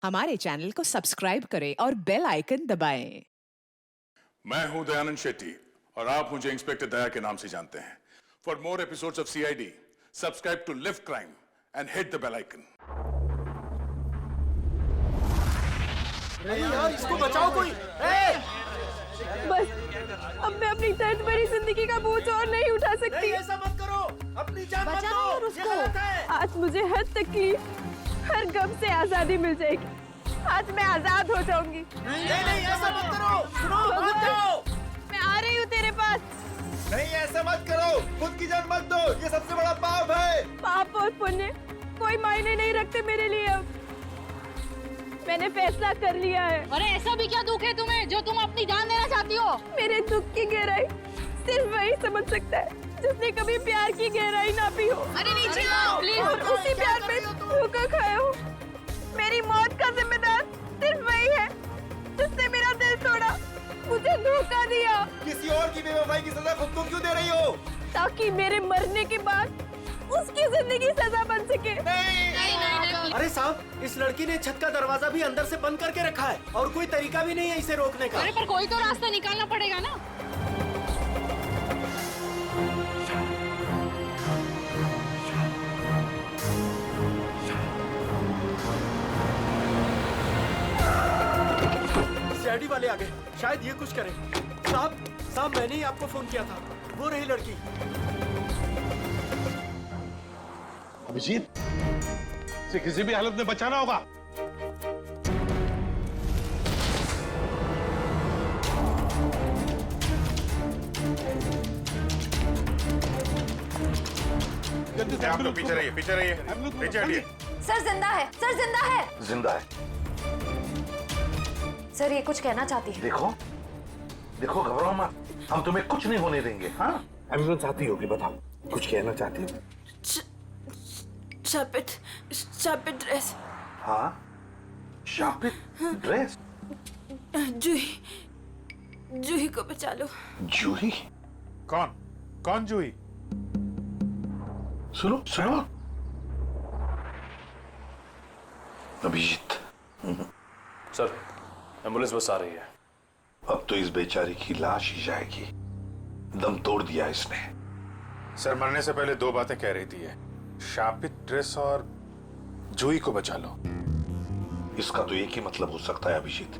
हमारे चैनल को सब्सक्राइब करें और बेल आइकन दबाएं। मैं हूं दयानंद शेट्टी और आप मुझे इंस्पेक्टर दया के नाम से जानते हैं। For more episodes of CID, subscribe to live crime and hit the bell icon. यार इसको बचाओ कोई। बस अब मैं अपनी दर्द भरी जिंदगी का बोझ और नहीं उठा सकती। ऐसा मत करो, अपनी जान मत दो। और उसको आज मुझे हर तकलीफ, हर गम से आजादी मिल जाएगी। आज मैं आजाद हो जाऊंगी। नहीं ऐसा मत करो, सुनो मत जाओ। मैं आ रही हूँ तेरे पास। नहीं ऐसा मत करो, खुद की जान मत दो, ये सबसे बड़ा पाप है। पाप और पुण्य कोई मायने नहीं रखते मेरे लिए। अब मैंने फैसला कर लिया है। अरे ऐसा भी क्या दुख है तुम्हें जो तुम अपनी जान देना चाहती हो? मेरे दुख की गहराई सिर्फ वही समझ सकता है जिसने कभी प्यार की गहराई ना पी हो। अरे नीचे आओ प्लीज। और उसी प्यार में धोखा खाया हो। मेरी मौत का जिम्मेदार सिर्फ वही है जिसने मेरा दिल तोड़ा, मुझे धोखा दिया। किसी और की बेवफाई की सजा खुद को क्यों दे रही हो? ताकि मेरे मरने के बाद उसकी जिंदगी सजा बन सके। नहीं। अरे साहब, इस लड़की ने छत का दरवाजा भी अंदर से बंद करके रखा है और कोई तरीका भी नहीं है इसे रोकने का। अरे पर कोई तो रास्ता निकालना पड़ेगा ना। सीआईडी वाले आ गए, शायद ये कुछ करें। साहब मैंने ही आपको फोन किया था, वो रही लड़की। अभिजीत, इसे किसी भी हालत में बचाना होगा। आप लोग पीछे रहिए, पीछे हटिए। सर जिंदा है, सर जिंदा है। जिंदा है। सर ये कुछ कहना चाहती है। देखो घबराओ मत, हम तुम्हें कुछ नहीं होने देंगे। हाँ, एम्बुलेंस आती होगी, बताओ कुछ कहना चाहती हो? शापित ड्रेस। हाँ, शापित ड्रेस। जूही को बचा लो। जूही? कौन जूही? सुनो अभिजीत। सर, एम्बुलेंस बस आ रही है। अब तो इस बेचारी की लाश ही जाएगी, दम तोड़ दिया इसने। सर मरने से पहले दो बातें कह रही थी ये, शापित ड्रेस और जूही को बचा लो। इसका तो एक ही मतलब हो सकता है अभिजीत,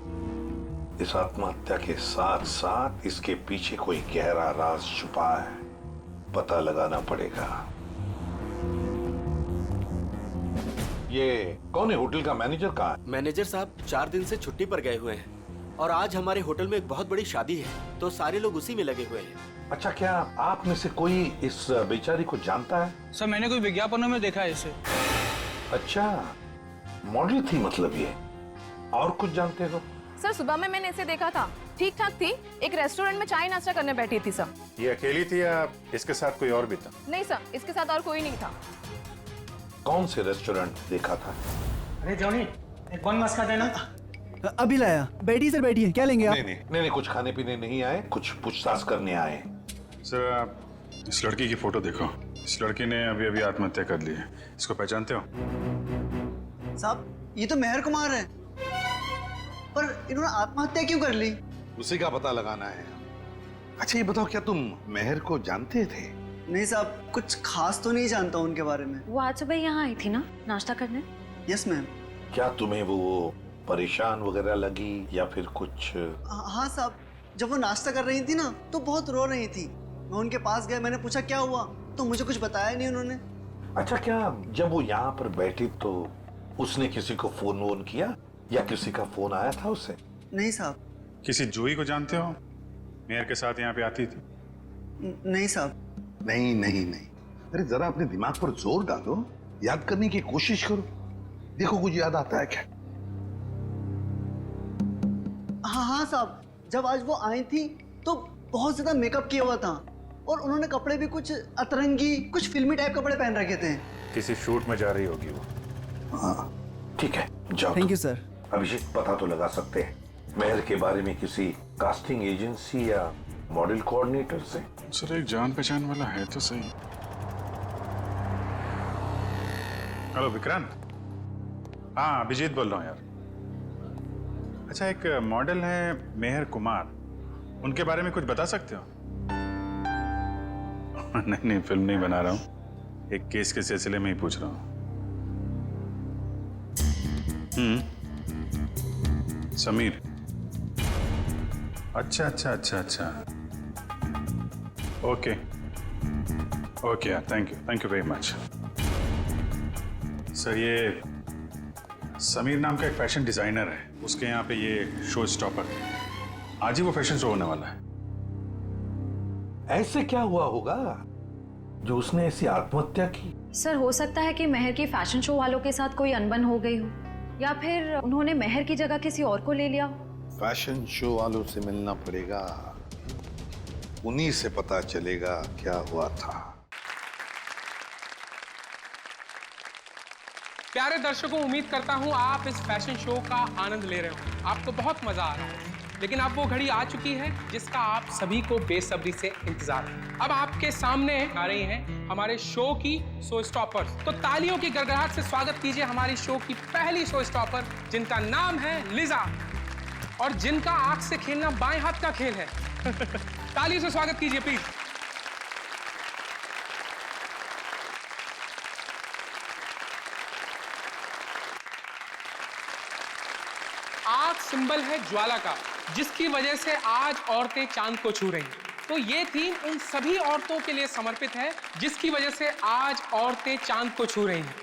इस आत्महत्या के साथ साथ इसके पीछे कोई गहरा राज छुपा है, पता लगाना पड़ेगा। ये कौन है? होटल का मैनेजर कहाँ है? मैनेजर साहब 4 दिन से छुट्टी पर गए हुए हैं और आज हमारे होटल में एक बहुत बड़ी शादी है, तो सारे लोग उसी में लगे हुए हैं। अच्छा, क्या आप में से कोई इस बेचारी को जानता है? सर मैंने कोई विज्ञापनों में देखा है इसे। अच्छा, मॉडल थी मतलब ये। और कुछ जानते हो? सर सुबह में मैंने इसे देखा था, ठीक ठाक थी। एक रेस्टोरेंट में चाय नाश्ता करने बैठी थी सर। ये अकेली थी या इसके साथ कोई और भी था? नहीं सर, इसके साथ और कोई नहीं था। कौन से रेस्टोरेंट देखा था? अरे जॉनी, एक कौन मस्का देना। अभी लाया। बैठिए सर, बैठिए। क्या लेंगे आप? नहीं, कुछ खाने पीने नहीं आए, कुछ पूछताछ करने आए। सर आप इस लड़की की फोटो देखो। इस लड़की ने अभी आत्महत्या कर ली है। इसको पहचानते हो? साहब ये तो मेहर कुमार है, पर इन्होंने आत्महत्या क्यों कर ली? उसी का पता लगाना है। अच्छा ये बताओ, क्या तुम मेहर को जानते थे? नहीं साहब, कुछ खास तो नहीं जानता उनके बारे में। वो आज सुबह यहाँ आई थी ना नाश्ता करने? Yes ma'am. क्या तुम्हें वो परेशान वगैरह लगी या फिर कुछ? हाँ साहब, जब वो नाश्ता कर रही थी ना तो बहुत रो रही थी। मैं उनके पास गया, मैंने पूछा क्या हुआ, तो मुझे कुछ बताया नहीं उन्होंने। अच्छा, क्या जब वो यहाँ पर बैठी तो उसने किसी को फोन वोन किया या किसी का फोन आया था उसे? नहीं साहब। किसी जूही को जानते हो? मेहर के साथ यहाँ पे आती थी? नहीं साहब। नहीं। अरे जरा अपने दिमाग पर जोर डालो, याद करने की कोशिश करो, देखो कुछ याद आता है क्या? हाँ साहब, जब आज वो आई थी तो बहुत ज्यादा मेकअप किया हुआ था और उन्होंने कपड़े भी कुछ अतरंगी, कुछ फिल्मी टाइप कपड़े पहन रखे थे। किसी शूट में जा रही होगी वो। हाँ ठीक है, जाओ। Thank you sir. अभिषेक, पता तो लगा सकते हैं मेहर के बारे में किसी कास्टिंग एजेंसी या मॉडल कोऑर्डिनेटर से? सर एक जान पहचान वाला है तो सही। हेलो विक्रांत। हाँ अभिजीत बोल रहा हूँ यार। अच्छा, एक मॉडल है मेहर कुमार, उनके बारे में कुछ बता सकते हो? नहीं, फिल्म नहीं बना रहा हूँ, एक केस के सिलसिले में ही पूछ रहा हूँ। समीर। अच्छा। Okay, thank you very much. Sir, ये समीर नाम का एक फैशन डिजाइनर है, उसके यहाँ पे ये शो स्टॉपर है। आज ही वो फैशन शो होने वाला है। ऐसे क्या हुआ होगा जो उसने ऐसी आत्महत्या की? सर हो सकता है कि महर की फैशन शो वालों के साथ कोई अनबन हो गई हो, या फिर उन्होंने महर की जगह किसी और को ले लिया हो। फैशन शो वालों से मिलना पड़ेगा, उन्हीं से पता चलेगा क्या हुआ था। प्यारे दर्शकों, उम्मीद करता हूं आप इस फैशन शो का आनंद ले रहे हो, आपको बहुत मजा आ रहा है। लेकिन अब वो घड़ी आ चुकी है जिसका आप सभी को बेसब्री से इंतजार है। अब आपके सामने आ रही हैं हमारे शो की शो स्टॉपर्स। तो तालियों की गड़गड़ाहट से स्वागत कीजिए हमारी शो की पहली शो स्टॉपर, जिनका नाम है लिजा और जिनका आंख से खेलना बाएं हाथ का खेल है। तालियों से स्वागत कीजिए प्लीज। आग सिंबल है ज्वाला का, जिसकी वजह से आज औरतें चांद को छू रही हैं। तो ये थीम उन सभी औरतों के लिए समर्पित है जिसकी वजह से आज औरतें चांद को छू रही हैं।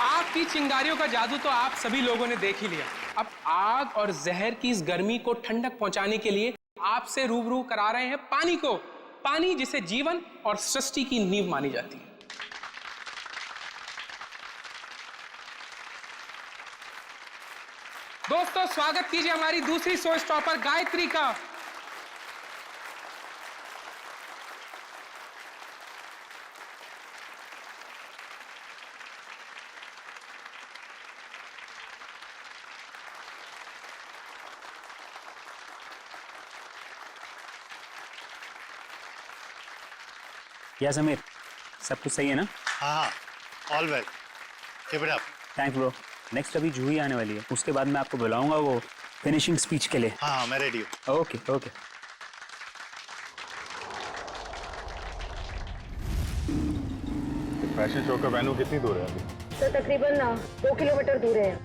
आग की चिंगारियों का जादू तो आप सभी लोगों ने देख ही लिया। अब आग और जहर की इस गर्मी को ठंडक पहुंचाने के लिए आपसे रूबरू करा रहे हैं पानी को, पानी जिसे जीवन और सृष्टि की नींव मानी जाती है। दोस्तों, स्वागत कीजिए हमारी दूसरी शो स्टॉपर गायत्री का। या समीर, सब कुछ सही है ना? हाँ, all well. Keep it up. Thanks bro. Next अभी जूही आने वाली है, उसके बाद मैं आपको बुलाऊंगा वो फिनिशिंग स्पीच के लिए। हाँ, मैं रेडी हूँ। ओके। फैशन शो का वेन्यू कितनी दूर है अभी? तो तकरीबन 2 किलोमीटर दूर है,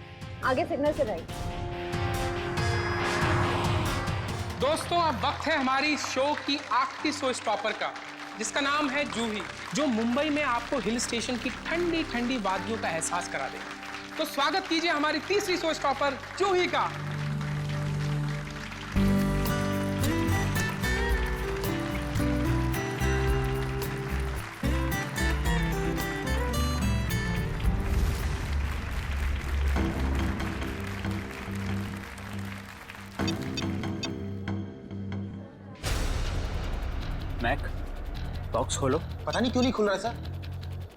आगे सिग्नल से राइट। दोस्तों, अब वक्त है हमारी शो की आखिरी शो स्टॉपर का, जिसका नाम है जूही, जो मुंबई में आपको हिल स्टेशन की ठंडी ठंडी वादियों का एहसास करा देगी। तो स्वागत कीजिए हमारी तीसरी शो स्टॉपर जूही का। मैक, बॉक्स खोलो। पता नहीं क्यों नहीं खुल रहा है सर,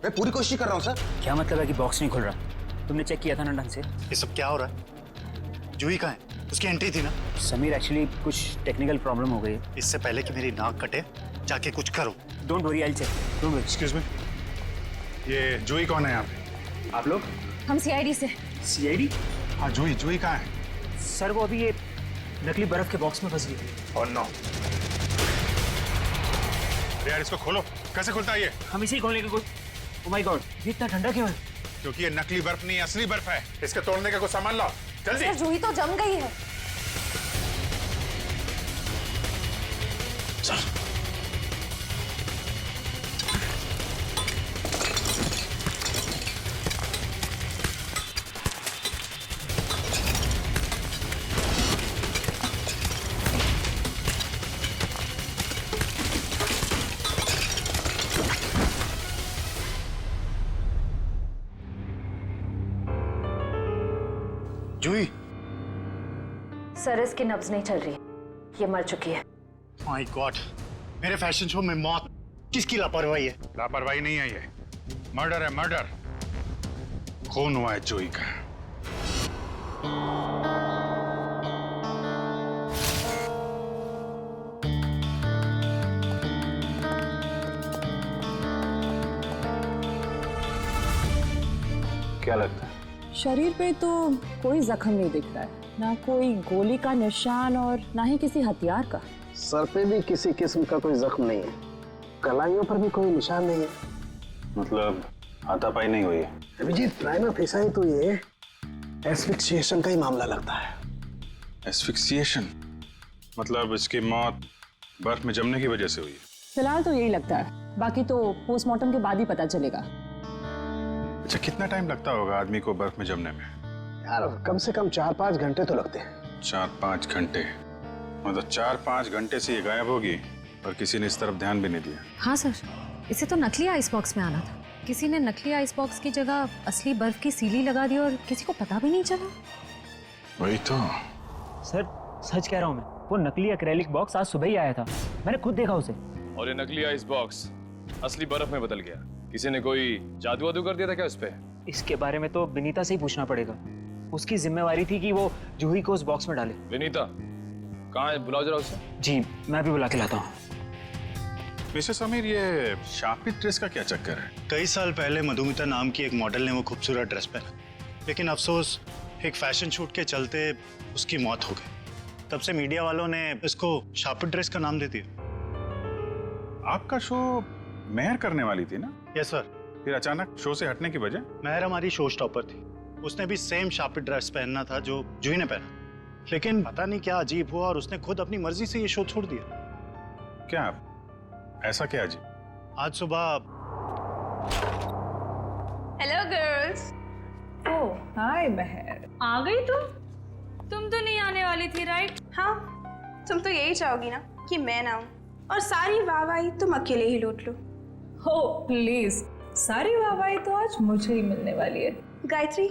मैं पूरी कोशिश कर रहा हूँ सर। क्या मतलब है कि बॉक्स नहीं खुल रहा? तुमने चेक किया था ना ढंग से? ये सब क्या हो रहा है? जूही कहाँ है? उसकी एंट्री थी ना। समीर, एक्चुअली कुछ टेक्निकल प्रॉब्लम हो गई है। इससे पहले कि मेरी नाक कटे, जाके कुछ करो। Don't worry, I check. Don't worry. Excuse me, ये जूही कौन है यहाँ पे? आप लोग? हम सीआईडी से। सीआईडी? हाँ, जूही कहाँ है? सर, वो अभी ये नकली बर्फ के बॉक्स में फंस गई थी। और नो यार, इसको खोलो। कैसे खुलता है ये? हम इसे ही खोलने की कोशिश। ओह माय गॉड, ये इतना ठंडा क्यों है? क्योंकि ये नकली बर्फ नहीं, असली बर्फ है। इसके तोड़ने का कुछ सामान लाओ जल्दी। सर, जूही तो जम गई है। जूही, सर, इसकी नब्ज नहीं चल रही, ये मर चुकी है। माय गॉड, मेरे फैशन शो में मौत। किसकी लापरवाही है? लापरवाही नहीं है, ये मर्डर है, मर्डर। खून हुआ है जूही का। क्या लगता है? शरीर पे तो कोई जख्म नहीं दिख रहा है, ना कोई गोली का निशान और ना ही किसी हथियार का। सर पे भी किसी किस्म का कोई जख्म नहीं है, कलाइयों पर भी कोई निशान नहीं है। मतलब हाथापाई नहीं हुई है? अभिजीत, प्राइमा फेसाई तो ये एस्फिक्सिएशन का ही मामला लगता है। एस्फिक्सिएशन मतलब इसकी मौत बर्फ में जमने की वजह से हुई है? फिलहाल तो यही लगता है, बाकी तो पोस्टमार्टम के बाद ही पता चलेगा। अच्छा, कितना टाइम लगता होगा आदमी को बर्फ में जमने में? यार कम से कम 4-5 घंटे तो लगते हैं। 4-5 घंटे? मतलब 4-5 घंटे से ये गायब होगी और किसी ने इस तरफ ध्यान भी नहीं दिया। हाँ सर, इसे तो नकली आइस बॉक्स में आना था। किसी ने नकली आइस बॉक्स की जगह असली बर्फ की सीली लगा दी और किसी को पता भी नहीं चला। वही तो। सर सच कह रहा हूँ मैं, वो नकली एक्रेलिक बॉक्स आज सुबह ही आया था, मैंने खुद देखा उसे। और ये नकली आइस बॉक्स असली बर्फ में बदल गया। किसी ने कोई जादू वादू कर दिया था क्या उस पे? इसके बारे में तो विनीता से ही पूछना पड़ेगा। उसकी जिम्मेवारी थी कि वो जूही को उस बॉक्स में डाले। विनीता कहाँ है? बुलाओ जरा उसे। जी मैं भी बुला के लाता हूँ। मिस्टर समीर, ये शापित ड्रेस का क्या चक्कर है? कई साल पहले मधुमिता नाम की एक मॉडल ने वो खूबसूरत ड्रेस पहना, लेकिन अफसोस एक फैशन शूट के चलते उसकी मौत हो गई। तब से मीडिया वालों ने इसको शापित ड्रेस का नाम दे दिया। आपका शो मेहर करने वाली थी ना? Yes sir. फिर अचानक शो से हटने की वजह? मेहर हमारी शो स्टॉपर थी, उसने भी सेम शापित ड्रेस पहनना था जो जूही ने पहना, लेकिन पता नहीं क्या अजीब हुआ और उसने खुद अपनी मर्जी से ये शो छोड़ दिया। क्या ऐसा क्या जी? आज सुबह। Hello girls. ओह हाय महर, आ गई तुम तो नहीं आने वाली थी राइट? हाँ, तुम तो यही चाहोगी ना कि मैं ना आऊं और सारी वाहवाही तुम अकेले ही लूट लो। ओह प्लीज, सारी वाहवाही तो आज मुझे ही मिलने वाली है। गायत्री,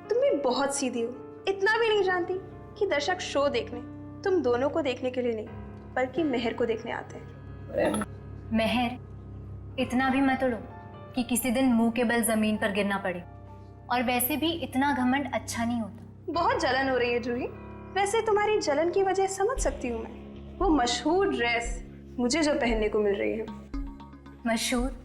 तुम भी बहुत सीधी हो। इतना भी नहीं जानती कि दर्शक शो देखने तुम दोनों को देखने के लिए नहीं बल्कि मेहर को देखने आते हैं। मेहर, इतना भी मत उड़ो कि किसी दिन मुंह के बल जमीन पर गिरना पड़े। और वैसे भी इतना घमंड अच्छा नहीं होता। बहुत जलन हो रही है जूही। वैसे तुम्हारी जलन की वजह समझ सकती हूँ मैं। वो मशहूर ड्रेस मुझे जो पहनने को मिल रही है। मशहूर?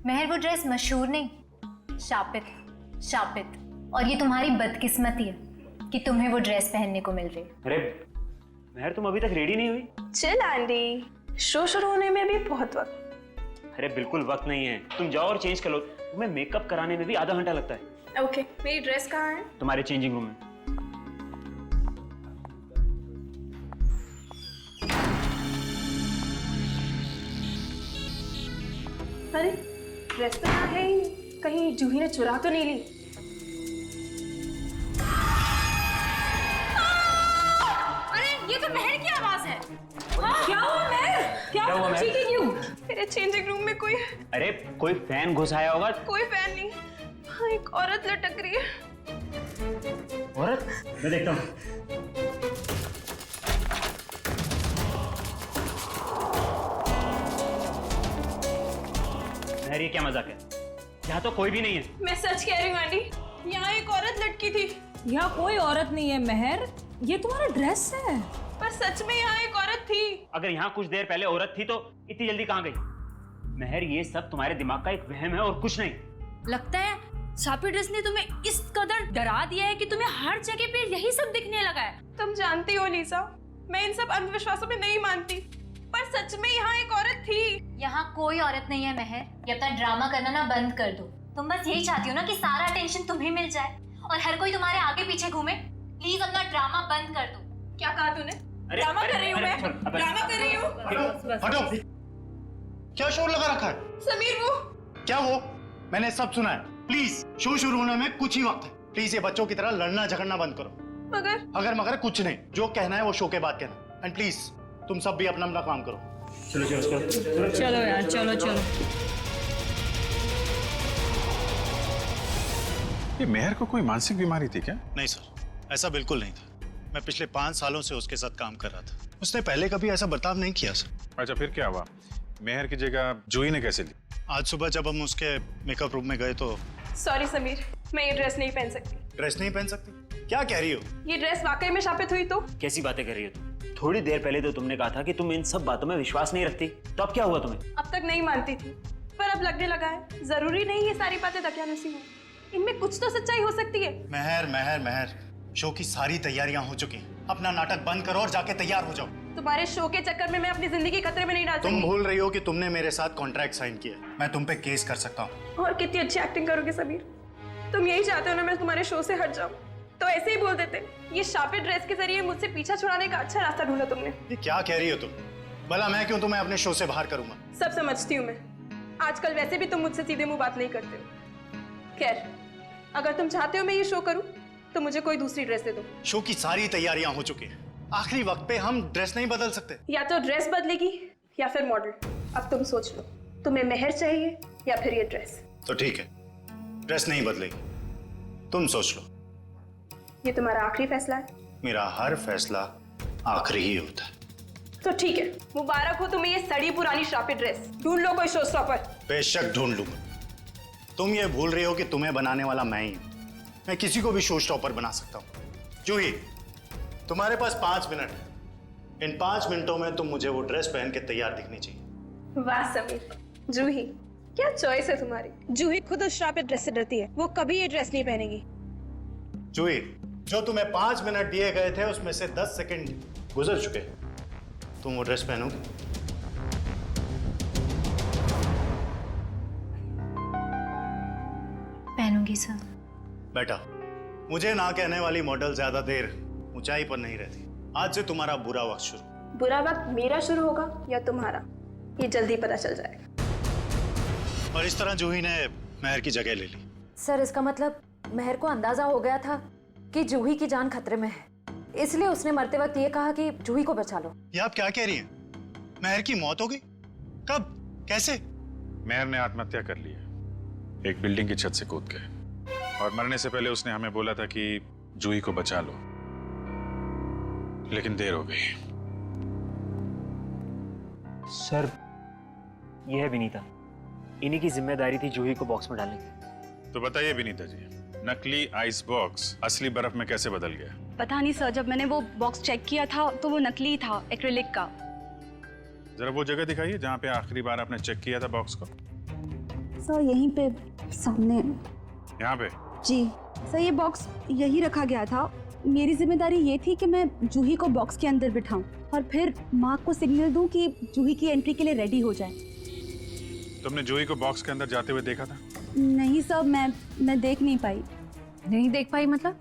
मेहर, वो ड्रेस मशहूर नहीं, शापित है, शापित। और ये तुम्हारी बदकिस्मती है कि तुम्हें वो ड्रेस पहनने को मिल रही है। अरे मेहर, तुम अभी तक रेडी नहीं हुई? चल आंटी, शो शुरू होने में भी बहुत वक्त। अरे बिल्कुल वक्त नहीं है, तुम जाओ और चेंज कर लो। तुम्हें मेकअप कराने में भी आधा घंटा लगता है। ओके, मेरी ड्रेस कहाँ है? तुम्हारे चेंजिंग रूम में। अरे ड्रेस तो यहाँ है ही नहीं, कहीं जूही ने चुरा तो नहीं ली? अरे ये तो मेहर की आवाज है। क्या हुआ महर? क्या हुआ महर? क्यों? मेरे चेंजिंग रूम में कोई अरे कोई फैन घुस आया होगा। कोई फैन नहीं, वहाँ एक औरत लटक रही है। औरत? मैं देखता हूँ। मेहर, ये क्या मजाक है? यहाँ तो कोई भी नहीं है। मैं सच कह रही हूँ आंटी, यहाँ एक औरत लटकी थी। यहाँ कोई औरत नहीं है महर, ये तुम्हारा ड्रेस है। पर सच में यहाँ एक औरत थी। अगर यहाँ कुछ देर पहले औरत थी तो इतनी जल्दी कहाँ गई? मेहर, ये सब तुम्हारे दिमाग का एक वहम है और कुछ नहीं। लगता है शापित ड्रेस ने तुम्हें इस कदर डरा दिया है कि तुम्हें हर जगह पे यही सब दिखने लगा है। तुम जानती हो लीसा, मैं इन सब अंधविश्वासों में नहीं मानती, पर सच में यहाँ एक औरत थी। यहाँ कोई औरत नहीं है मेहर, ये अपना ड्रामा करना ना बंद कर दो। तुम बस यही चाहती हो ना कि सारा टेंशन तुम्हें मिल जाए और हर कोई तुम्हारे आगे पीछे घूमे। प्लीज अपना ड्रामा बंद कर दो। क्या कहा तूने? ड्रामा कर रही हूँ मैं, ड्रामा कर रही हूँ। हटो, क्या शोर लगा रखा है? समीर वो क्या वो? मैंने सब सुना है। प्लीज, शो शुरू होने में कुछ ही वक्त है। प्लीज ये बच्चों की तरह लड़ना झगड़ना बंद करो। अगर कुछ नहीं, जो कहना है वो शो के बाद कहना। एंड प्लीज तुम सब भी अपना अपना काम करो। चलो यार, चलो चलो। ये मेहर को कोई मानसिक बीमारी थी क्या? नहीं सर, ऐसा बिल्कुल नहीं था। मैं पिछले 5 सालों से उसके साथ काम कर रहा था। उसने पहले कभी ऐसा बर्ताव नहीं किया सर। अच्छा, फिर क्या हुआ? मेहर की जगह जूही ने कैसे ली? आज सुबह जब हम उसके मेकअप रूम में गए तो। सॉरी समीर, मैं ये ड्रेस नहीं पहन सकती। ड्रेस नहीं पहन सकती? क्या कह रही हो? ये ड्रेस वाकई में शापित हुई तो? कैसी बातें कर रही हो तुम? थोड़ी देर पहले तो तुमने कहा था कि तुम इन सब बातों में विश्वास नहीं रखती, तो अब क्या हुआ तुम्हें? अब तक नहीं मानती थी, पर अब लगने लगा है जरूरी नहीं ये सारी बातें दकियानुसी हो। इनमें कुछ तो सच्चाई हो सकती है। महर महर महर, शो की सारी तैयारियां हो चुकी हैं। अपना नाटक बंद करो और जाके तैयार हो जाओ। तुम्हारे शो के चक्कर में मैं अपनी जिंदगी खतरे में नहीं डाल सकती। तुम भूल रही हो कि तुमने मेरे साथ कॉन्ट्रैक्ट साइन किया है। मैं तुम पे केस कर सकता हूँ। और कितनी अच्छी एक्टिंग करोगे समीर। तुम यही चाहते हो ना मैं तुम्हारे शो से हट जाऊं, तो ऐसे ही बोल देते। ये शापित ड्रेस के जरिए मुझसे पीछा छुड़ाने का अच्छा रास्ता ढूंढा तुमने। ये क्या कह रही हो तुम? भला मैं क्यों तुम्हें अपने शो से बाहर करूंगा? सब समझती हूँ मैं। आजकल वैसे भी तुम मुझसे सीधे मुंह बात नहीं करते हो। खैर, अगर तुम चाहते हो मैं ये शो करूं, तो मुझे कोई दूसरी ड्रेस दे दो। शो की सारी तैयारियां हो चुकी हैं। आखिरी वक्त पे हम ड्रेस नहीं बदल सकते। या तो ड्रेस बदलेगी या फिर मॉडल। अब तुम सोच लो, तुम्हें मेहर चाहिए या फिर ये ड्रेस। तो ठीक है, ड्रेस नहीं बदलेगी, तुम सोच लो। ये तुम्हारा आखिरी फैसला है? मेरा हर फैसला आखिरी ही होता है। तो ठीक है, मुबारक हो तुम्हें ये सड़ी पुरानी श्रापित ड्रेस। ढूंढ लो कोई शो स्टॉपर। बेशक ढूंढ लूंगा। तुम ये भूल रही हो कि तुम्हें बनाने वाला मैं ही हूं। मैं किसी को भी शो स्टॉपर बना सकता हूं। जूही, तुम्हारे पास 5 मिनट है। इन 5 मिनटों में तुम मुझे वो ड्रेस पहन के तैयार दिखनी चाहिए। वाह समीर, जूही क्या चॉइस है तुम्हारी। जूही खुद उस श्रापित ड्रेस से डरती है, वो कभी ये ड्रेस नहीं पहनेगी। जूही, जो तुम्हें 5 मिनट दिए गए थे उसमें से 10 सेकंड गुजर चुके हैं। तुम वो ड्रेस पहनोगी? पहनूंगी सर। बेटा, मुझे ना कहने वाली मॉडल ज्यादा देर ऊंचाई पर नहीं रहती। आज से तुम्हारा बुरा वक्त शुरू। बुरा वक्त मेरा शुरू होगा या तुम्हारा, ये जल्दी पता चल जाएगा। और इस तरह जूही ने महर की जगह ले ली। सर इसका मतलब महर को अंदाजा हो गया था कि जूही की जान खतरे में है, इसलिए उसने मरते वक्त ये कहा कि जूही को बचा लो। ये आप क्या कह रही हैं? महर की मौत हो गई? कब? कैसे? महर ने आत्महत्या कर ली है, एक बिल्डिंग की छत से कूद के। और मरने से पहले उसने हमें बोला था कि जूही को बचा लो, लेकिन देर हो गई। सर, ये है विनीता। इन्हीं की जिम्मेदारी थी जूही को बॉक्स में डालने की। तो बताइए विनीता जी, नकली आइस बॉक्स असली बर्फ में कैसे बदल गया? पता नहीं सर, जब मैंने वो बॉक्स चेक किया था तो वो नकली था, एक्रिलिक का। जरा वो जगह दिखाइए जहाँ पे आखिरी बार आपने चेक किया था बॉक्स को। सर यहीं पे सामने। यहाँ पे? जी सर, ये बॉक्स यही रखा गया था। मेरी जिम्मेदारी ये थी कि मैं जूही को बॉक्स के अंदर बिठाऊं और फिर माँ को सिग्नल दूं कि जूही की एंट्री के लिए रेडी हो जाए। तुमने जूही को बॉक्स के अंदर जाते हुए देखा था? नहीं सर, मैं देख नहीं पाई। नहीं देख पाई मतलब?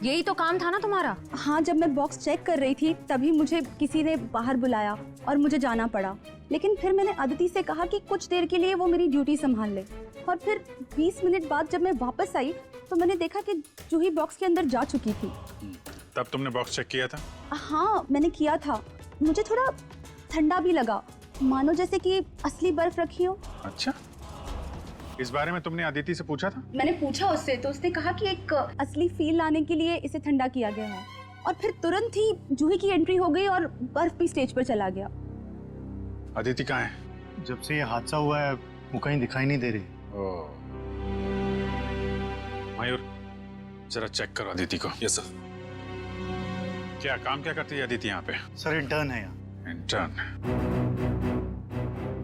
यही तो काम था ना तुम्हारा। हाँ, जब मैं बॉक्स चेक कर रही थी तभी मुझे किसी ने बाहर बुलाया और मुझे जाना पड़ा। लेकिन फिर मैंने अदिति से कहा कि कुछ देर के लिए वो मेरी ड्यूटी संभाल ले। और फिर 20 मिनट बाद जब मैं वापस आई तो मैंने देखा कि जूही बॉक्स के अंदर जा चुकी थी। तब तुमने बॉक्स चेक किया था? हाँ, मैंने किया था। मुझे थोड़ा ठंडा भी लगा, मानो जैसे कि असली बर्फ रखी हो। अच्छा, इस बारे में तुमने अदिति से पूछा था? मैंने पूछा उससे, तो उसने कहा कि एक असली फील लाने के लिए इसे ठंडा किया गया है। और फिर तुरंत ही जूही की एंट्री हो गई और बर्फ भी स्टेज पर चला गया। अदिति कहाँ है? जब से ये हादसा हुआ है वो कहीं दिखाई नहीं दे रही। मयूर, जरा चेक करो अदिति को। Yes sir. क्या काम क्या करती है अदिति यहाँ पे? सर इंटर्न है यहाँ। इंटर्न?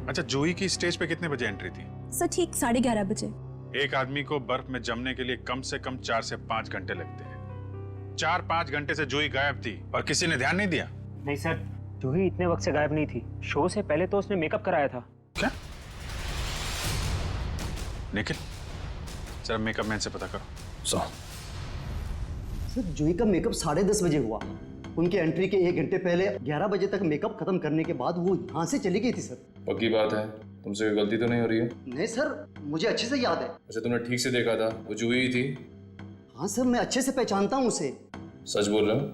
अच्छा, जूही की स्टेज पे कितने बजे एंट्री थी? सर ठीक 11:30 बजे। एक आदमी को बर्फ में जमने के लिए कम से कम 4 से 5 घंटे लगते हैं। 4-5 घंटे से जूही गायब थी और किसी ने ध्यान नहीं दिया? नहीं सर, जूही इतने वक्त से गायब नहीं थी। शो से पहले तो उसने मेकअप कराया था। क्या? निखिल, जरा मेकअप मैन से पता करो। सर, जूही का मेकअप 10:30 बजे हुआ। उनकी एंट्री के 1 घंटे पहले 11 बजे तक मेकअप खत्म करने के बाद वो यहाँ से चली गई थी सर। पक्की बात है? तुमसे कोई गलती तो नहीं हो रही है? नहीं सर, मुझे अच्छे से याद है। अच्छा, तुमने ठीक से देखा था वो जूही ही थी? हाँ सर, मैं अच्छे से पहचानता हूँ उसे। सच बोल रहे हो?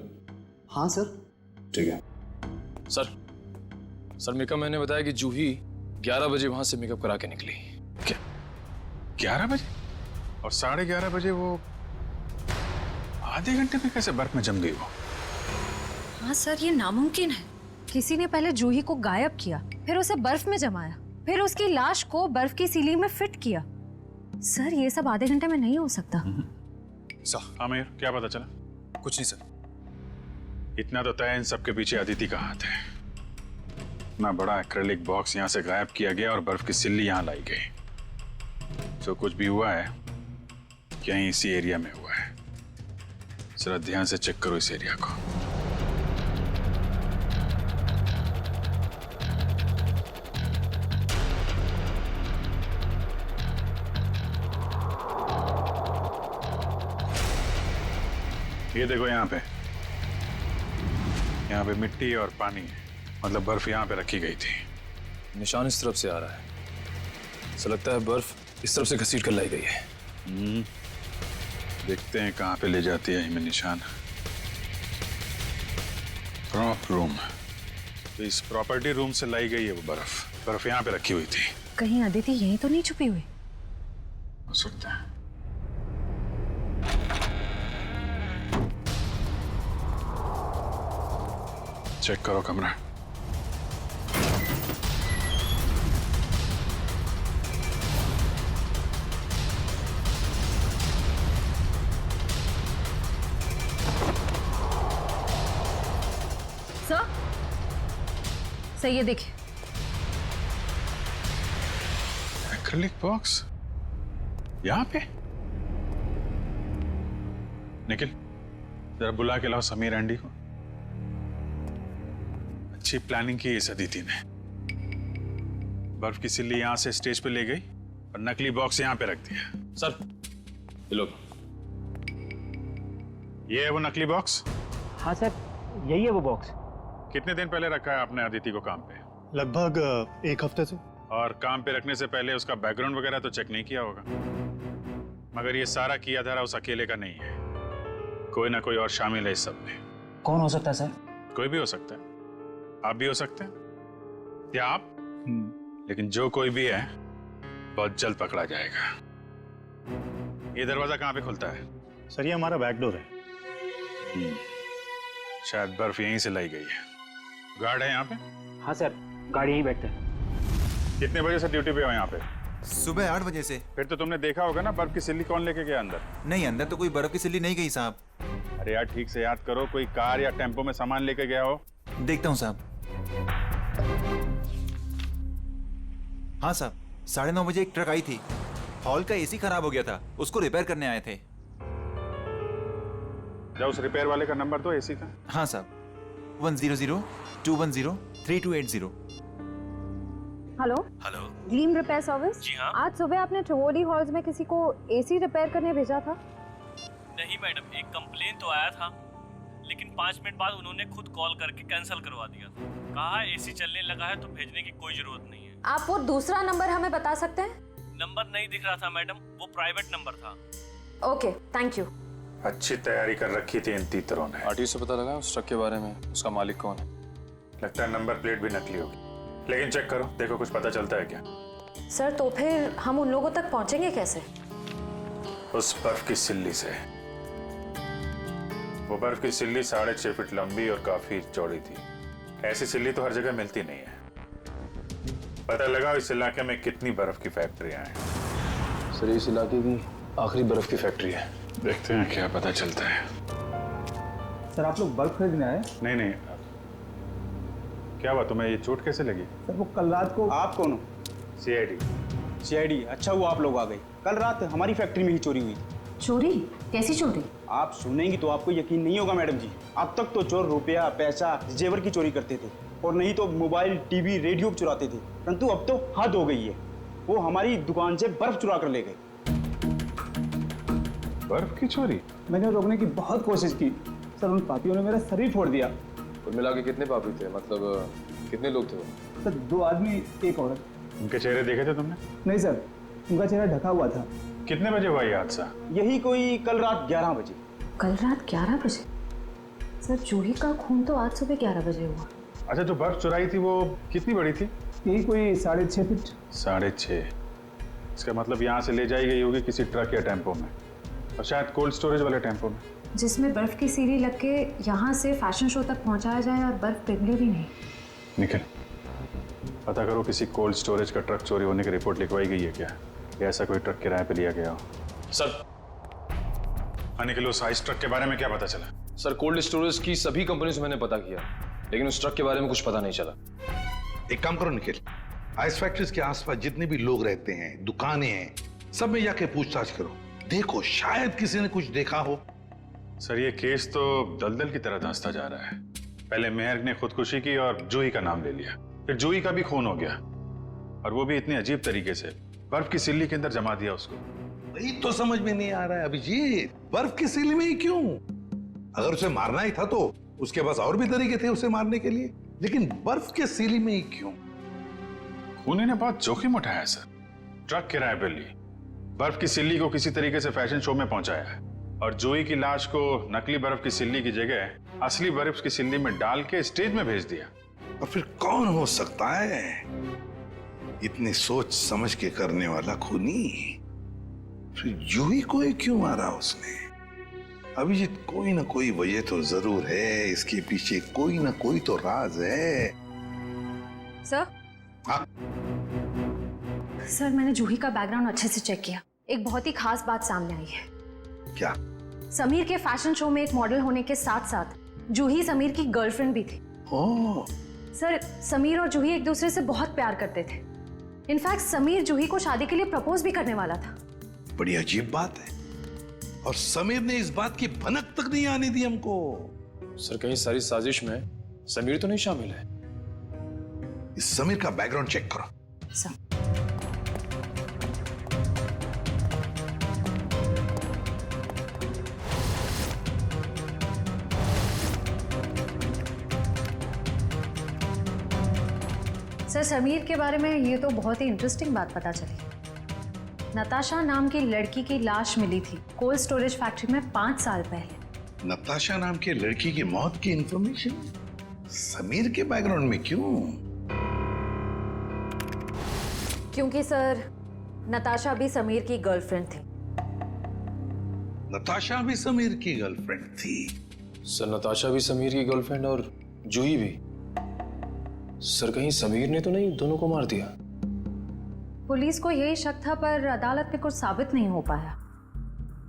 हाँ सर। ठीक है। सर मेकअप मैंने बताया कि जूही 11 बजे वहां से मेकअप करा के निकली। क्या 11 बजे? और 11:30 बजे वो आधे घंटे में कैसे बर्फ में जम गई वो? हाँ सर, ये नामुमकिन है। किसी ने पहले जूही को गायब किया, फिर उसे बर्फ में जमाया, फिर उसकी लाश को बर्फ की सीलिंग में फिट किया। सर ये सब आधे घंटे में नहीं हो सकता। हाँ मयूर, क्या पता चला? कुछ नहीं सर। इतना तो तय इन सबके पीछे अदिति का हाथ है। इतना बड़ा एक्रेलिक बॉक्स यहाँ से गायब किया गया और बर्फ की सिल्ली यहाँ लाई गई। जो कुछ भी हुआ है यहीं इसी एरिया में हुआ है। जरा ध्यान से चेक करो इस एरिया को। ये देखो यहाँ पे मिट्टी और पानी है, मतलब बर्फ यहाँ पे रखी गई थी। निशान इस तरफ से आ रहा है, ऐसा लगता है बर्फ इस तरफ से घसीट कर लाई गई है। देखते हैं कहाँ पे ले जाती है हमें निशान। प्रॉप रूम, तो इस प्रॉपर्टी रूम से लाई गई है वो बर्फ यहाँ पे रखी हुई थी। कहीं अदिति यहीं तो नहीं छुपी हुई? हो सकता है। चेक करो कमरा। सर ये देखिए, एक्रिलिक बॉक्स यहाँ पे। निखिल, जरा बुला के लाओ समीर आंटी को। अच्छी प्लानिंग की इस अदिति ने। बर्फ की सिल्ली यहां से स्टेज पे ले गई और नकली बॉक्स यहां पे रख दिया। सर ये लो। ये है वो नकली बॉक्स? हाँ सर, यही है वो बॉक्स। कितने दिन पहले रखा है आपने अदिति को काम पे? लगभग 1 हफ्ते से। और काम पे रखने से पहले उसका बैकग्राउंड वगैरह तो चेक नहीं किया होगा? मगर ये सारा किया धरा उस अकेले का नहीं है, कोई ना कोई और शामिल है इस सब में। कौन हो सकता है सर? कोई भी हो सकता है, आप भी हो सकते हैं, या आप। लेकिन जो कोई भी है बहुत जल्द पकड़ा जाएगा। ये दरवाजा कहाँ पे खुलता है? सर ये हमारा बैक डोर है। शायद बर्फ यहीं से लाई गई है। गार्ड है यहाँ पे? हाँ सर, गाड़ी यहीं बैठते हैं। कितने बजे से ड्यूटी पे हो यहाँ पे? सुबह 8 बजे से। फिर तो तुमने देखा होगा ना बर्फ की सिल्ली कौन लेके गया अंदर? नहीं, अंदर तो कोई बर्फ की सिल्ली नहीं गई साहब। अरे यार ठीक से याद करो, कोई कार या टेम्पो में सामान लेके गया हो? देखता हूँ साहब। हाँ साहब, 9:30 बजे एक ट्रक आई थी। हॉल का एसी खराब हो गया था, उसको रिपेयर करने आए थे। जाओ उस रिपेयर वाले का नंबर दो एसी का। हाँ साहब, 100-210-3280। Hello hello, dream repair service. जी हाँ। आज सुबह आपने टिवोली हॉल्स में किसी को एसी रिपेयर करने भेजा था? नहीं मैडम, एक कंप्लेन तो आया था, लेकिन 5 मिनट बाद उन्होंने खुद कॉल करके कैंसिल करवा दिया था। कहा एसी चलने लगा है तो भेजने की कोई जरूरत नहीं है। आप वो दूसरा नंबर हमें बता सकते हैं? नंबर नहीं दिख रहा था मैडम, वो प्राइवेट नंबर था। Okay, thank you. अच्छी तैयारी कर रखी थी इन तीतरों ने। आरटीओ से पता लगा उस ट्रक के बारे में, उसका मालिक कौन है? लगता है नंबर प्लेट भी नकली होगी, लेकिन चेक करो, देखो कुछ पता चलता है क्या? सर तो फिर हम उन लोगों तक पहुंचेंगे कैसे? उस बर्फ की सिल्ली से। वो बर्फ की सिल्ली 6.5 फीट लंबी और काफी चौड़ी थी। ऐसी सिल्ली तो हर जगह मिलती नहीं है। पता लगा इस इलाके में कितनी बर्फ की फैक्ट्रियां हैं। सर इस इलाके की आखिरी बर्फ की फैक्ट्री है। देखते हैं क्या पता चलता है। सर आप लोग बर्फ खरीदने आए? नहीं, क्या हुआ तुम्हें? ये चोट कैसे लगी? सर वो कल रात को। आप कौन हो? सीआईडी। अच्छा हुआ आप लोग आ गए। कल रात हमारी फैक्ट्री में ही चोरी हुई। चोरी? कैसी चोरी? आप सुनेंगी तो आपको यकीन नहीं होगा मैडम जी। अब तक तो चोर रुपया, पैसा, जेवर की चोरी करते थे, और नहीं तो मोबाइल, टीवी, रेडियो चुराते थे। परंतु अब तो हद हो गई है, वो हमारी दुकान से बर्फ चुरा कर ले गए। बर्फ की चोरी? मैंने रोकने की बहुत कोशिश की सर, उन पापियों ने मेरा शरीर फोड़ दिया। कुल मिला के कितने पापी थे? मतलब कितने लोग थे वो? सर 2 आदमी, 1 औरत। उनके चेहरे देखे थे तुमने? नहीं सर, उनका चेहरा ढका हुआ था। कितने बजे हुआ ये हादसा? यही कोई कल रात 11 बजे। कल रात 11 बजे? सर जूही का खून तो आज सुबह 11 बजे हुआ। अच्छा, जो बर्फ चुराई थी वो कितनी बड़ी थी? यही कोई 6.5 फीट। 6.5? इसका मतलब यहाँ से ले जाई गई होगी किसी ट्रक या टेम्पो में, और शायद कोल्ड स्टोरेज वाले टेम्पो में, जिसमें बर्फ की सीढ़ी लग के यहाँ से फैशन शो तक पहुँचाया जाए और बर्फ पिघले भी नहीं। निखिल, पता करो किसी कोल्ड स्टोरेज का ट्रक चोरी होने की रिपोर्ट लिखवाई गई है क्या, या ऐसा कोई ट्रक किराए पे लिया गया हो? सर निखिल, उस आइस ट्रक के बारे में क्या पता चला? सर कोल्ड स्टोरेज की सभी कंपनी से मैंने पता किया, लेकिन उस ट्रक के बारे में कुछ पता नहीं चला। एक काम करो निखिल, आइस फैक्ट्रीज के आसपास जितने भी लोग रहते हैं, दुकानें हैं, सब में जाके पूछताछ करो। देखो, शायद किसी ने कुछ देखा हो। सर ये केस तो दलदल की तरह धंसता जा रहा है। पहले मेहर ने खुदकुशी की और जूही का नाम ले लिया, फिर जूही का भी खून हो गया, और वो भी इतने अजीब तरीके से बर्फ की सिल्ली के अंदर जमा दिया उसको। वही तो समझ में नहीं आ रहा है अभिजीत, बर्फ की सिल्ली में ही क्यों? अगर उसे मारना ही था तो उसके पास और भी तरीके थे उसे मारने के लिए, लेकिन बर्फ के सिल्ली में ही क्यों? खूनी ने बहुत जोखिम उठाया है सर। ट्रक किराए पर ली, बर्फ की सिल्ली को किसी तरीके से फैशन शो में पहुंचाया है, और जूही की लाश को नकली बर्फ की सिल्ली की जगह असली बर्फ की सिल्ली में डाल के स्टेज में भेज दिया। और फिर कौन हो सकता है इतनी सोच समझ के करने वाला खूनी? फिर जूही को ही क्यों मारा उसने? अभिजीत, कोई ना कोई वजह तो जरूर है, इसके पीछे कोई ना कोई तो राज है। सर? हाँ? सर, मैंने जूही का बैकग्राउंड अच्छे से चेक किया। एक बहुत ही खास बात सामने आई है। क्या? समीर के फैशन शो में एक मॉडल होने के साथ साथ जूही समीर की गर्लफ्रेंड भी थी। ओह। सर, समीर और जूही एक दूसरे से बहुत प्यार करते थे। इनफैक्ट समीर जूही को शादी के लिए प्रपोज भी करने वाला था। बड़ी अजीब बात है, और समीर ने इस बात की भनक तक नहीं आने दी हमको। सर, कहीं सारी साजिश में समीर तो नहीं शामिल है? इस समीर का बैकग्राउंड चेक करो। सर। सर, समीर के बारे में ये तो बहुत ही इंटरेस्टिंग बात पता चली। नताशा नाम की लड़की की लाश मिली थी कोल्ड स्टोरेज फैक्ट्री में 5 साल पहले। नताशा नाम के लड़की की मौत की इंफॉर्मेशन समीर के बैकग्राउंड में क्यों? क्योंकि सर, नताशा भी समीर की गर्लफ्रेंड थी। नताशा भी समीर की गर्लफ्रेंड थी? सर, नताशा भी समीर की गर्लफ्रेंड और जूही भी। सर, कहीं समीर ने तो नहीं दोनों को मार दिया? पुलिस को यही शक था, पर अदालत में कुछ साबित नहीं हो पाया।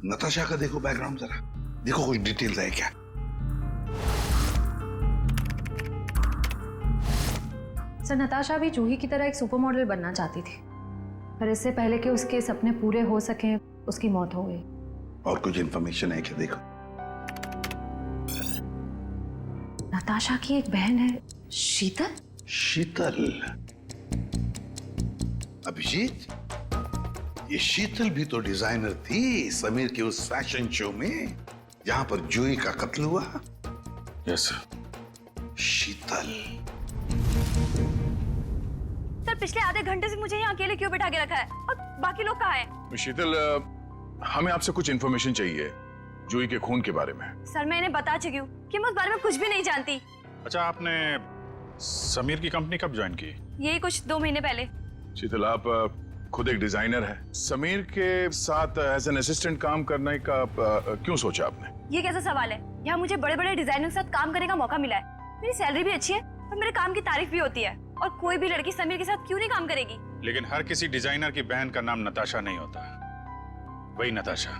नताशा का देखो बैकग्राउंड जरा, देखो कुछ डिटेल्स है क्या? सर, नताशा भी जूही की तरह एक सुपर मॉडल बनना चाहती थी, पर इससे पहले कि उसके सपने पूरे हो सके उसकी मौत हो गई। और कुछ इंफॉर्मेशन है क्या? देखो। नताशा की एक बहन है, शीतल। शीतल? अभिजीत, ये शीतल भी तो डिजाइनर थी समीर के उस फैशन शो में जहां पर जूही का कत्ल हुआ। Yes sir. शीतल। सर, पिछले आधे घंटे से मुझे यहाँ अकेले क्यों बिठा के रखा है, और बाकी लोग कहाँ हैं? शीतल, हमें आपसे कुछ इन्फॉर्मेशन चाहिए जूही के खून के बारे में। सर, मैं इन्हें बता चुकी हूँ कि मैं उस बारे में कुछ भी नहीं जानती। अच्छा, आपने समीर की कंपनी कब ज्वाइन की? यही कुछ 2 महीने पहले। शीतल, आप खुद एक डिजाइनर है, समीर के साथ एज एन असिस्टेंट काम करने का क्यों सोचा आपने? ये कैसा सवाल है? यहाँ मुझे बड़े बड़े डिजाइनर के साथ काम करने का मौका मिला है, मेरी सैलरी भी अच्छी है और मेरे काम की तारीफ भी होती है, और कोई भी लड़की समीर के साथ क्यों नहीं काम करेगी? लेकिन हर किसी डिजाइनर की बहन का नाम नताशा नहीं होता। वही नताशा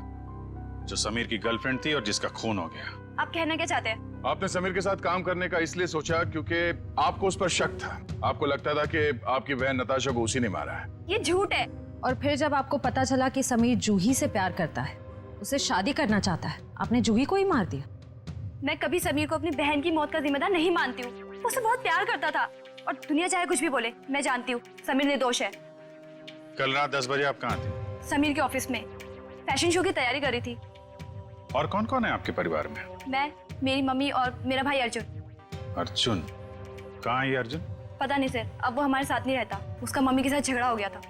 जो समीर की गर्लफ्रेंड थी और जिसका खून हो गया। आप कहना क्या चाहते हैं? आपने समीर के साथ काम करने का इसलिए सोचा क्योंकि आपको उस पर शक था, आपको लगता था कि आपकी बहन नताशा को उसी ने मारा है। ये झूठ है। और फिर जब आपको पता चला कि समीर जूही से प्यार करता है, उसे शादी करना चाहता है, आपने जूही को ही मार दिया। मैं कभी समीर को अपनी बहन की मौत का जिम्मेदार नहीं मानती हूँ। वो उसे बहुत प्यार करता था, और दुनिया चाहे कुछ भी बोले, मैं जानती हूँ समीर निर्दोष है। कल रात 10 बजे आप कहाँ थे? समीर के ऑफिस में फैशन शो की तैयारी कर रही थी। और कौन कौन है आपके परिवार में? मैं, मेरी मम्मी और मेरा भाई अर्जुन। अर्जुन? कहाँ है ये अर्जुन? पता नहीं सर, अब वो हमारे साथ नहीं रहता। उसका मम्मी के साथ झगड़ा हो गया था।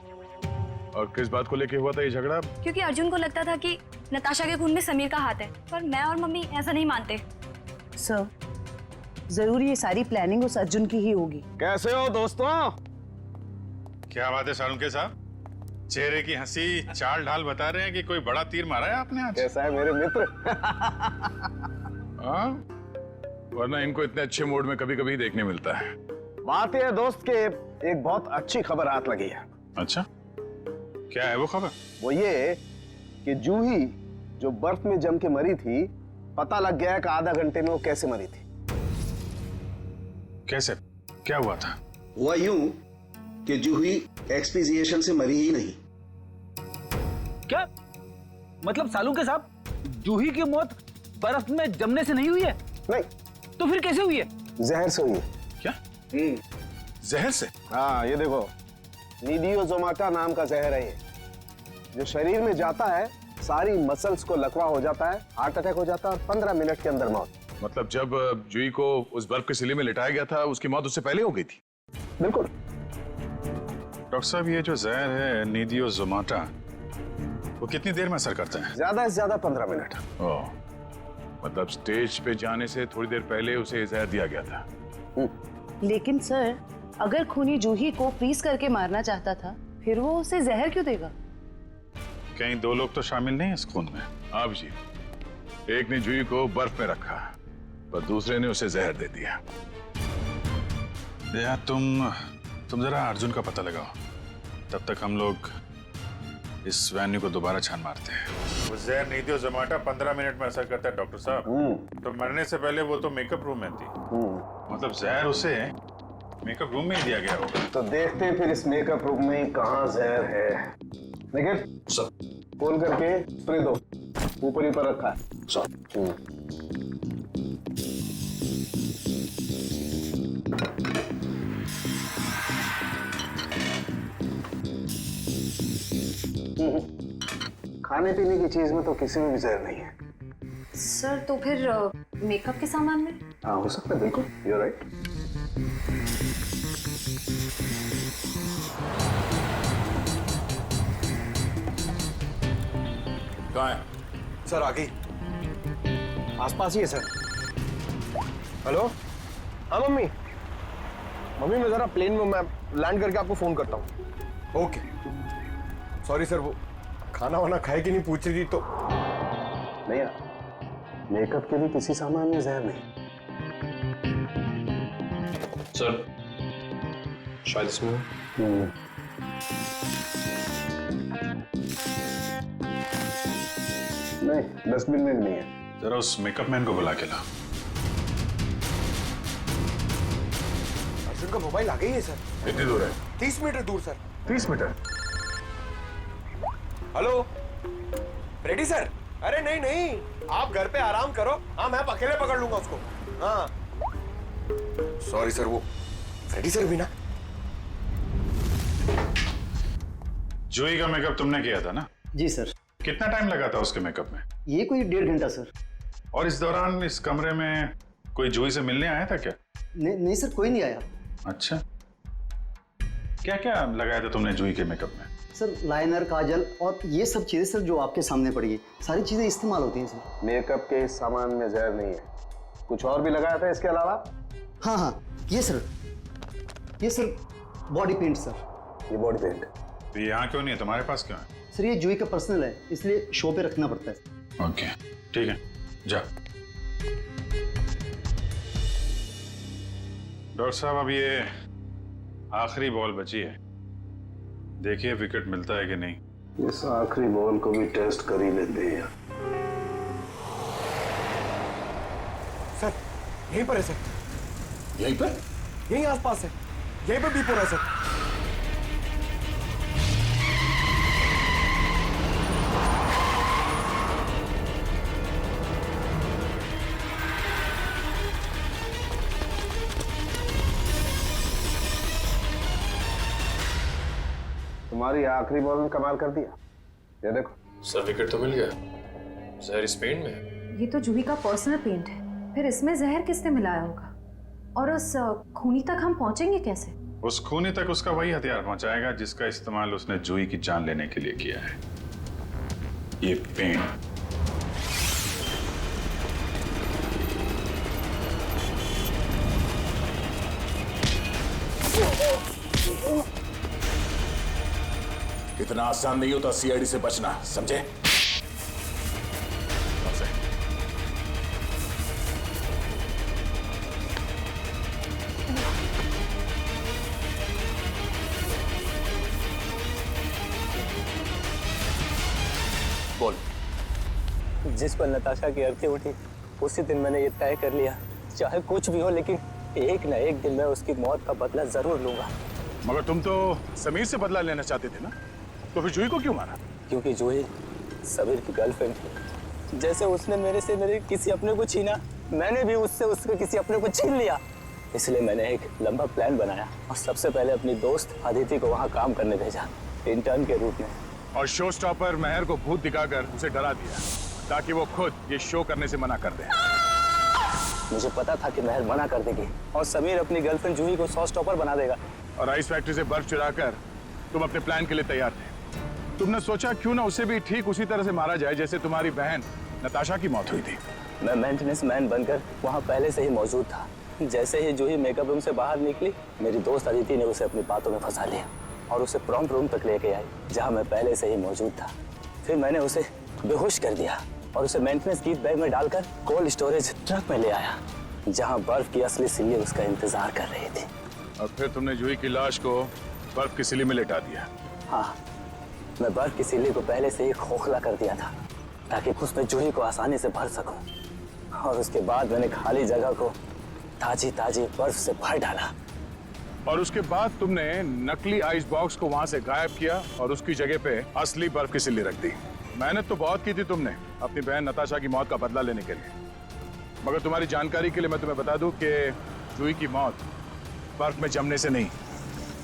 और किस बात को लेके हुआ था ये झगड़ा? क्योंकि अर्जुन को लगता था कि नताशा के खून में समीर का हाथ है, पर मैं और मम्मी ऐसा नहीं मानते। सर, जरूर ये सारी प्लानिंग उस अर्जुन की ही होगी। कैसे हो दोस्तों? क्या बात है सालुंके साहब, चेहरे की हंसी चाल ढाल बता रहे हैं कि कोई बड़ा तीर मारा है आपने आज। कैसा है मेरे मित्र? हाँ, वरना इनको इतने अच्छे मूड में कभी कभी देखने मिलता है। बात यह है दोस्त के एक बहुत अच्छी खबर हाथ लगी है। अच्छा, क्या है वो खबर? वो ये कि जूही जो बर्फ में जम के मरी थी, पता लग गया कि आधा घंटे में वो कैसे मरी थी। कैसे? क्या हुआ था? हुआ यूं कि जूही एक्सपीजिएशन से मरी ही नहीं। क्या? मतलब सालूके साहब, जूही की मौत बर्फ में जमने से नहीं हुई है? नहीं। तो फिर कैसे हुई है? जहर से हुई है। क्या? जहर से? हाँ, ये देखो, नीडियोजोमाटा नाम का जहर है ये, जो शरीर में जाता है सारी मसल्स को लकवा हो जाता है, हार्ट अटैक हो जाता है और 15 मिनट के अंदर मौत। मतलब जब जूही को उस बर्फ के सिले में लिटाया गया था, उसकी मौत उससे पहले हो गई थी? बिल्कुल। डॉक्टर साहब, ये जो जहर है नीडियोजोमाटा, वो कितनी देर में असर करता है? ज्यादा से ज्यादा 15 मिनट। ओह, मतलब स्टेज पे जाने से थोड़ी देर पहले उसे जहर दिया गया था। लेकिन सर, अगर खूनी जूही को फ्रीज करके मारना चाहता था, फिर वो उसे जहर क्यों देगा? कहीं दो लोग तो शामिल नहीं है इस खून में। आप जी, एक ने जूही को बर्फ में रखा, पर दूसरे ने उसे जहर दे दिया। यार तुम जरा अर्जुन का पता लगाओ, तब तक हम लोग इस वेन्यू को दोबारा छान मारते हैं। वो जहर नीडियोजोमाटा 15 मिनट में असर करता है डॉक्टर साहब। तो मरने से पहले वो तो मेकअप रूम में थी। मतलब जहर उसे मेकअप रूम में ही दिया गया होगा। तो देखते हैं फिर इस मेकअप रूम में कहाँ जहर है। लेकिन खोल करके स्प्रे दो, ऊपर ही पर रखा है। खाने पीने की चीज में तो किसी में भी जहर नहीं है। सर, तो फिर मेकअप के सामान में? हाँ, हो सकता है, बिल्कुल, you're right। कहाँ है? सर आगे आसपास ही है सर। हेलो, हाँ मम्मी। मम्मी, मैं जरा प्लेन में मैं लैंड करके आपको फोन करता हूँ। ओके। सॉरी सर, वो खाना वाना खाए कि नहीं पूछ रही थी तो। नहीं यार, मेकअप के भी किसी सामान में जहर नहीं। सर, शायद इसमें। नहीं, डस्टबिन में भी नहीं है। जरा उस मेकअप मैन को बुला के ला। अर्जुन का मोबाइल आ गई है सर। कितनी दूर है? 30 मीटर दूर sir. 30 metre? Hello ready sir? अरे नहीं नहीं, आप घर पे आराम करो। हाँ, मैं अकेले पकड़ लूंगा उसको। हाँ सॉरी सर, वो रेडी सर भी ना। जूही का मेकअप तुमने किया था ना? जी सर। कितना टाइम लगा था उसके मेकअप में? ये कोई 1.5 घंटा सर। और इस दौरान इस कमरे में कोई जूही से मिलने आया था क्या? नहीं सर, कोई नहीं आया। अच्छा, क्या क्या लगाया था तुमने जूही के मेकअप में? सर, लाइनर, काजल और ये सब चीजें सर जो आपके सामने पड़ी है, सारी चीजें इस्तेमाल होती हैं सर। मेकअप के इस सामान में जहर नहीं है। कुछ और भी लगाया था इसके अलावा? हाँ, ये सर बॉडी पेंट सर। ये बॉडी पेंट तो ये यहाँ क्यों नहीं है, तुम्हारे पास क्यों है? सर, ये जूही का पर्सनल है, इसलिए शो पे रखना पड़ता है। ओके, ठीक है, जा। डॉक्टर साहब, अब ये आखिरी बॉल बची है, देखिए विकेट मिलता है कि नहीं। इस आखिरी बॉल को भी टेस्ट कर ही लेते हैं। सर यहीं पर है सर। यहीं पर? यहीं आसपास है, यहीं पर बीप हो रहा है सर। तुम्हारी आखिरी बॉल ने कमाल कर दिया। ये देखो सर, विकेट तो मिल गया। जहर इस पेंट में है। ये तो जूही का पर्सनल पेंट है, फिर इसमें जहर किसने मिलाया होगा? और उस खूनी तक हम पहुंचेंगे कैसे? उस खूनी तक उसका वही हथियार पहुंचाएगा जिसका इस्तेमाल उसने जूही की जान लेने के लिए किया है, ये पेंट। इतना आसान नहीं होता सीआईडी से बचना, समझे? बोल। जिस पर नताशा की अर्थी उठी, उसी दिन मैंने ये तय कर लिया, चाहे कुछ भी हो, लेकिन एक न एक दिन मैं उसकी मौत का बदला जरूर लूंगा। मगर तुम तो समीर से बदला लेना चाहते थे ना, तो फिर जूही को क्यों मारा? क्योंकि जूही समीर की गर्लफ्रेंड थी। जैसे उसने मेरे किसी अपने को छीना, मैंने भी उसके किसी अपने को छीन लिया। इसलिए मैंने एक लंबा प्लान बनाया और सबसे पहले अपनी दोस्त अदिति को वहाँ काम करने भेजा, इंटर्न के रूप में। और शो स्टॉपर मेहर को भूत दिखाकर उसे डरा दिया ताकि वो खुद ये शो करने से मना कर दे। मुझे पता था कि मेहर मना कर देगी और समीर अपनी गर्लफ्रेंड जूही को शो स्टॉपर बना देगा। और आइस फैक्ट्री से बर्फ चुराकर तुम अपने प्लान के लिए तैयार थे। तुमने सोचा क्यों ना उसे भी ठीक उसी तरह से मारा जाए जैसे तुम्हारी बहन नताशा की मौत हुई थी। मैं मेंटेनेंस मैन बनकर वहाँ पहले से ही मौजूद था। जैसे ही जूही मेकअप रूम से बाहर निकली, मेरी दोस्त अदिति ने उसे अपनी बातों में फंसा लिया और उसे प्रॉम्प्ट रूम तक लेके आई जहाँ मैं पहले से ही मौजूद था। फिर मैंने उसे बेहोश कर दिया और उसे मेंटेनेंस गिफ्ट बैग में डालकर कोल्ड स्टोरेज ट्रक में ले आया जहाँ बर्फ की असली सिल्ली उसका इंतजार कर रही थी। और फिर तुमने जूही की लाश को बर्फ की सिल्ली में लेटा दिया। हाँ, मैं बर्फ की सिल्ली को पहले से ही खोखला कर दिया था ताकि उसमें जूही को आसानी से भर सकूं। और उसके बाद मैंने खाली जगह को ताजी ताजी बर्फ से भर डाला। और उसके बाद तुमने नकली आइस बॉक्स को वहां से गायब किया और उसकी जगह पे असली बर्फ की सिल्ली रख दी। मेहनत तो बहुत की थी तुमने अपनी बहन नताशा की मौत का बदला लेने के लिए, मगर तुम्हारी जानकारी के लिए मैं तुम्हें बता दूं कि जूही की मौत बर्फ में जमने से नहीं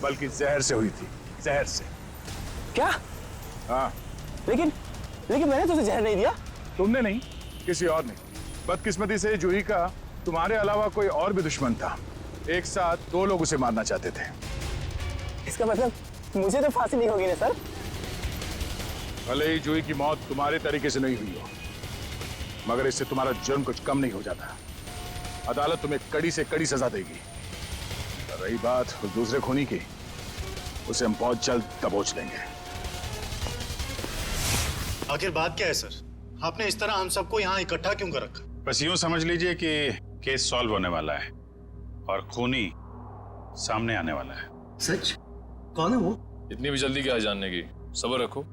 बल्कि जहर से हुई थी। जहर से। क्या? हाँ। लेकिन मैंने तो उसे जहर नहीं दिया। तुमने नहीं, किसी और ने। बदकिस्मती से जूही का तुम्हारे अलावा कोई और भी दुश्मन था। एक साथ दो लोग उसे मारना चाहते थे। इसका मतलब मुझे तो फांसी नहीं होगी ना सर? भले ही जूही की मौत तुम्हारे तरीके से नहीं हुई हो, मगर इससे तुम्हारा जुर्म कुछ कम नहीं हो जाता। अदालत तुम्हें कड़ी से कड़ी सजा देगी। रही बात उस दूसरे खूनी की, उसे हम बहुत जल्द दबोच लेंगे। आखिर बात क्या है सर? आपने इस तरह हम सबको यहाँ इकट्ठा क्यों कर रखा? बस यूं समझ लीजिए कि केस सॉल्व होने वाला है और खूनी सामने आने वाला है। सच? कौन है वो? इतनी भी जल्दी क्या है जानने की? सब्र रखो,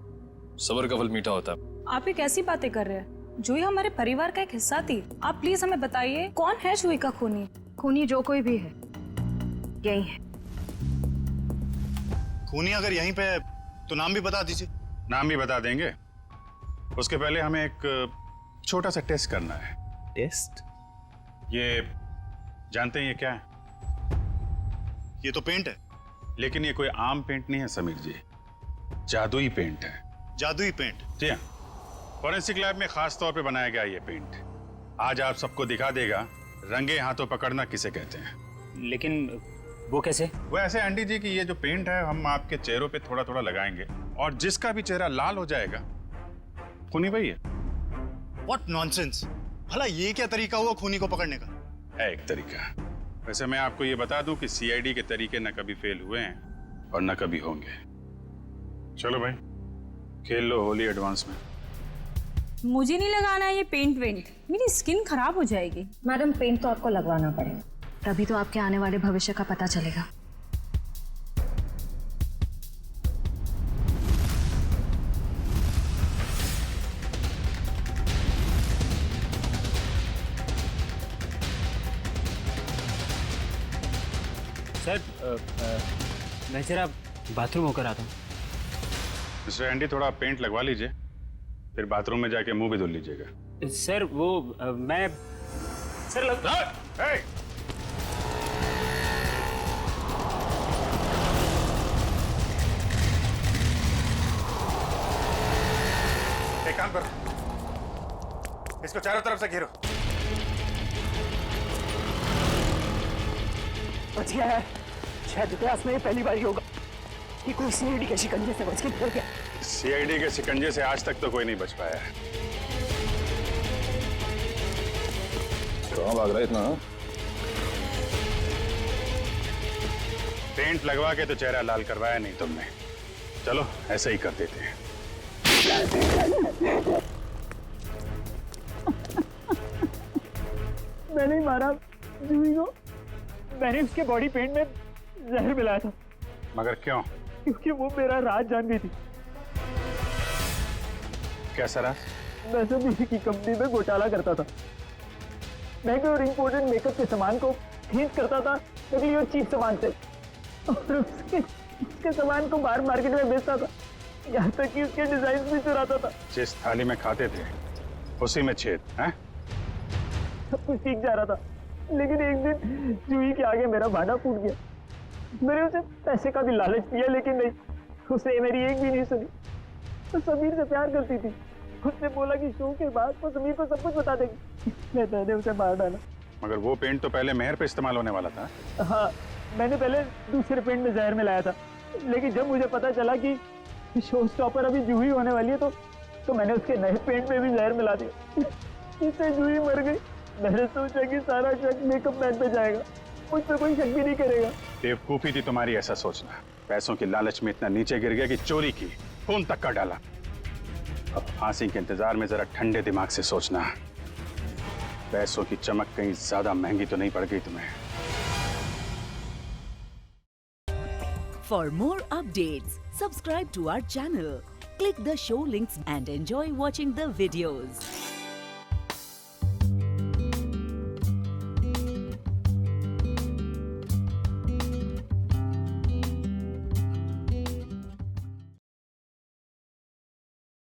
सब्र का फल मीठा होता है। आप ये कैसी बातें कर रहे हैं? जूही हमारे परिवार का एक हिस्सा थी। आप प्लीज हमें बताइए कौन है जूही का खूनी? खूनी जो कोई भी है, यही है। खूनी अगर यहीं पे है तो नाम भी बता दीजिए। नाम भी बता देंगे, उसके पहले हमें एक छोटा सा टेस्ट करना है। टेस्ट? ये जानते हैं ये क्या है? ये तो पेंट है। लेकिन ये कोई आम पेंट नहीं है समीर जी, जादुई पेंट है। जादुई पेंट? जी हाँ, फॉरेंसिक लैब में खास तौर पे बनाया गया ये पेंट। आज आप सबको दिखा देगा रंगे हाथों पकड़ना किसे कहते हैं। लेकिन वो कैसे? वो ऐसे आंटी जी कि ये जो पेंट है हम आपके चेहरों पे थोड़ा थोड़ा लगाएंगे और जिसका भी चेहरा लाल हो जाएगा खूनी वही है। What nonsense! भला ये क्या तरीका हुआ खूनी को पकड़ने का? है एक तरीका। वैसे मैं आपको ये बता दूं कि सीआईडी के तरीके न कभी फेल हुए हैं और न कभी होंगे। चलो भाई, खेल लो होली एडवांस में। मुझे नहीं लगाना ये पेंट वेंट, मेरी स्किन खराब हो जाएगी। मैडम, पेंट तो आपको लगवाना पड़ेगा, तभी तो आपके आने वाले भविष्य का पता चलेगा। सर, मैं जरा बाथरूम होकर आता हूँ। मिस्टर एंडी, थोड़ा पेंट लगवा लीजिए, फिर बाथरूम में जाके मुंह भी धुल लीजिएगा। सर वो मैं सर एक काम करो, इसको चारों तरफ से घेरो। बच गया है। शायद इतिहास में ये पहली बार ही होगा कि कोई सीआईडी के शिकंजे से बच के निकल गया। सीआईडी के शिकंजे से आज तक तो कोई नहीं बच पाया है। कहाँ भाग रहा है इतना? पेंट लगवा के तो चेहरा लाल करवाया नहीं तुमने। चलो ऐसे ही कर देते हैं। मैंने ही मारा जूही को। मैंने उसके बॉडी पेंट में जहर मिलाया था। मगर क्यों? क्योंकि वो मेरा राज जानती थी। कैसा राज? मैं सभी की कंपनी में घोटाला करता था। महंगे और इम्पोर्टेंट मेकअप के सामान को खींच करता था नकली और चीप सामान से, और उसके सामान को बाहर मार्केट में बेचता था। यहाँ तक कि उसके डिजाइन भी चुराता था। जिस थाली में खाते थे उसी में छेद है। सब कुछ ठीक जा रहा था, लेकिन एक दिन जूही के आगे मेरा भांडा फूट गया। मैंने उसे पैसे का भी लालच दिया, लेकिन नहीं, उसे मेरी एक भी नहीं सुनी। तो समीर से प्यार करती थी, उसने बोला कि शो के बाद वो समीर को सब कुछ बता देगी। मैंने उसे मार डाला। मगर वो पेंट तो पहले मेहर पे इस्तेमाल होने वाला था। हाँ, मैंने पहले दूसरे पेंट में जहर मिलाया था, लेकिन जब मुझे पता चला कि शो स्टॉपर अभी जूही होने वाली है तो मैंने उसके नए पेंट में भी जहर मिला दिया। इससे जूही मर गई। मैंने सोचा कि सारा शक मेकअप मैन पे जाएगा, मुझ पे कोई शक भी नहीं करेगा। बेवकूफी थी तुम्हारी ऐसा सोचना। पैसों की लालच में इतना नीचे गिर गया कि चोरी की, खून तक का डाला। अब फांसी के इंतजार में जरा ठंडे दिमाग से सोचना, पैसों की चमक कहीं ज्यादा महंगी तो नहीं पड़ गई तुम्हें। For more updates, subscribe to our channel, click the show links and enjoy watching the videos.